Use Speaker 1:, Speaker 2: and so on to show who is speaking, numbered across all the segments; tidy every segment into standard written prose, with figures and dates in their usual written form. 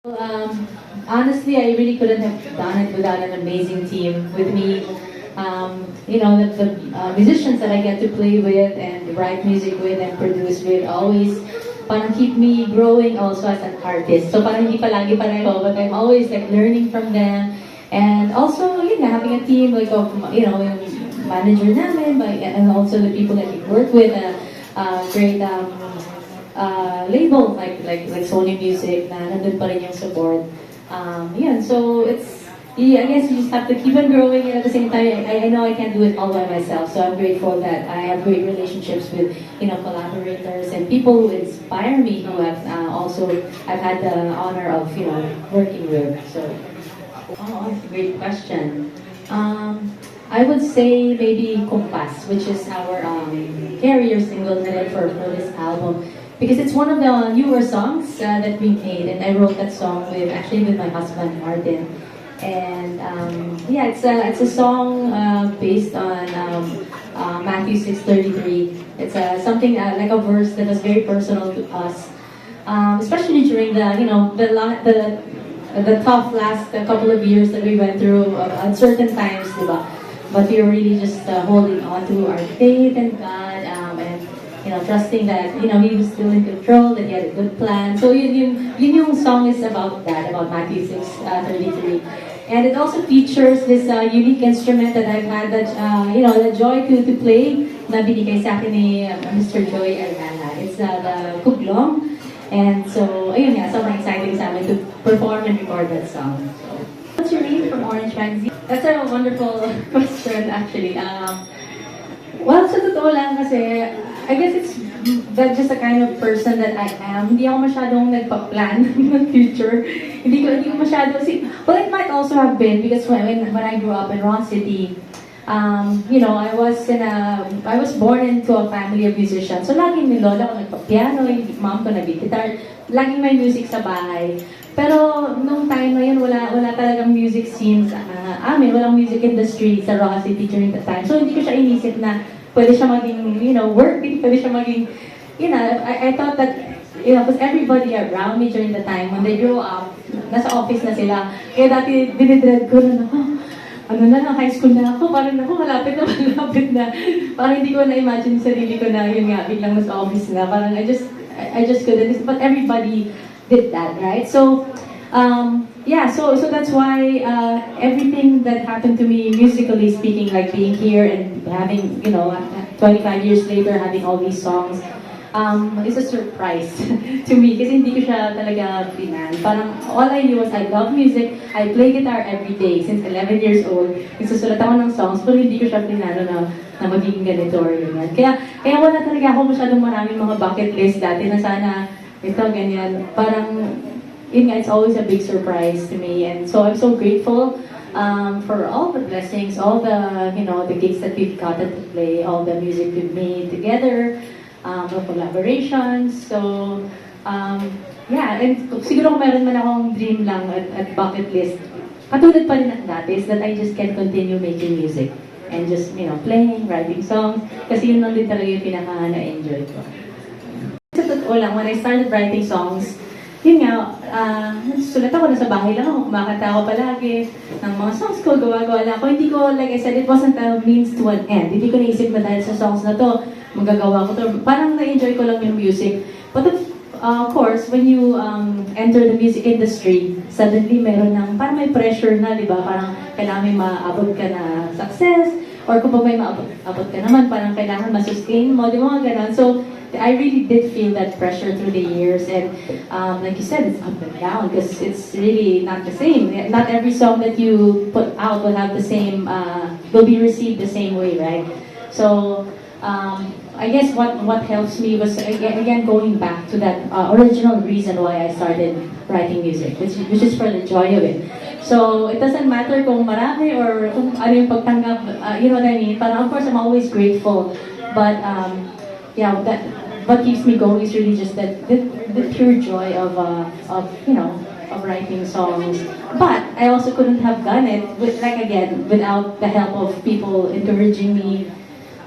Speaker 1: Honestly, I really couldn't have done it without an amazing team with me. The musicians that I get to play with and write music with and produce with always parang keep me growing also as an artist. So parang hindi palagi pareho, but I'm always like learning from them. And also, having a team like of, yung manager namin, and also the people that we work with, great label like Sony Music na nandun pa rin yung support. So I guess you just have to keep on growing, and at the same time, I know I can't do it all by myself. So I'm grateful that I have great relationships with collaborators and people who inspire me, who have I've had the honor of working with. So that's a great question. I would say maybe Compass, which is our carrier single that for this album. Because it's one of the newer songs that we made, and I wrote that song with my husband Martin, and it's a song based on Matthew 6:33. It's something like a verse that was very personal to us, especially during the tough last couple of years that we went through, uncertain times, diba? But we were really just holding on to our faith in God, and trusting that He was still in control, that He had a good plan. So yung song is about that, about Matthew 6:33, and it also features this unique instrument that I've had the joy to play na binigay sa akin ni Mr. Joy Almalbis. It's the kuglong, and so sobrang exciting sa amin to perform and record that song. What's your name from Orange Magazine? That's a wonderful question, actually. Well, sa totoo lang kasi, I guess that's just the kind of person that I am. Hindi ako masyadong nagpa-plan ng future. Hindi ko masyado well, it might also have been because when I grew up in Ron City, I was born into a family of musicians. So laging may lola ko nagpa-piano, yung mom ko nag-guitar, laging may music sa bahay. Pero nung time na yun, wala talagang music scenes walang music industry sa Ron City during the time. So hindi ko siya inisip na pwede siya maging, work, pwede siya maging, I thought that, because everybody around me during the time, when they grow up, nasa office na sila. Kaya dati, dinidread ko na, high school na ako, parang malapit na. Parang hindi ko na-imagine sarili ko na, biglang nasa office na. Parang I just couldn't, but everybody did that, right? So, so that's why everything that happened to me, musically speaking, like being here and having, 25 years later, having all these songs, is a surprise to me kasi hindi ko siya talaga pinan. Parang all I knew was I love music, I play guitar every day since 11 years old. Nagsusulat ako ng songs, pero hindi ko siya pinano na magiging ganito or ganyan. Kaya wala talaga ako masyadong maraming mga bucket list dati na sana ito, ganyan. Parang, it's always a big surprise to me. And so I'm so grateful for all the blessings, all the, the gigs that we've gotten to play, all the music we've made together, the collaborations. So, and siguro kung meron man akong dream lang at bucket list, katulad pa rin ng dati, is that I just can continue making music and just, playing, writing songs, kasi yun lang din talaga yung pinaka-na-enjoy ko. Sa totoo lang, when I started writing songs, sulat ako, nasa bahay lang ako, kumakanta ako palagi ng mga songs ko, gawa-gawa lang ako. Hindi ko, like I said, it wasn't a means to an end. Hindi ko naisip na dahil sa songs na to, magagawa ko to. Parang na-enjoy ko lang yung music. But of course, when you enter the music industry, suddenly meron parang may pressure na, di ba? Parang kailangan may maabot ka na success, or kung may maabot ka naman, parang kailangan ma-sustain mo, di ba? Ganon. So, I really did feel that pressure through the years, and like you said, it's up and down because it's really not the same. Not every song that you put out will have the same, will be received the same way, right? So I guess what helps me was again going back to that original reason why I started writing music, which is for the joy of it. So it doesn't matter kung marami or kung ano yung pagtanggap, you know what I mean? Parang of course I'm always grateful, but that what keeps me going is really just the pure joy of writing songs. But I also couldn't have done it without the help of people encouraging me,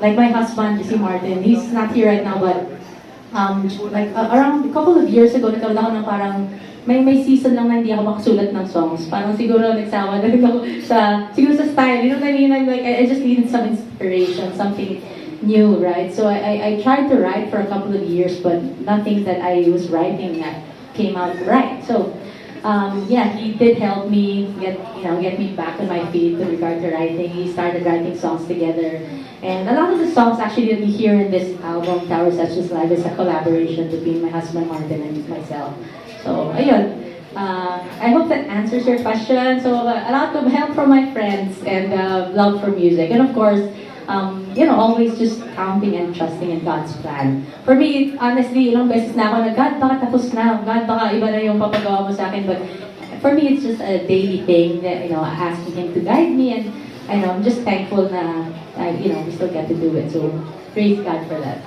Speaker 1: like my husband, si Martin. He's not here right now, but around a couple of years ago, nagkaroon ako ng parang may season lang na hindi ako makasulat ng songs. Parang siguro nagsawa na rin ako siguro sa style. You know what I mean? I'm like, I just needed some inspiration, something new, right? So I tried to write for a couple of years, but nothing that I was writing that came out right. So, yeah, he did help me get me back on my feet with regard to writing. He started writing songs together. And a lot of the songs actually that we hear in this album, Tower Sessions Live, is a collaboration between my husband Martin and myself. So, ayun. I hope that answers your question. So, a lot of help from my friends and love for music. And of course, always just counting and trusting in God's plan. For me, honestly, ilang beses na ako na, God, baka tapos na. God, baka iba na yung papagawa mo sa akin. But for me, it's just a daily thing that, asking Him to guide me. And I'm just thankful na, we still get to do it. So, praise God for that.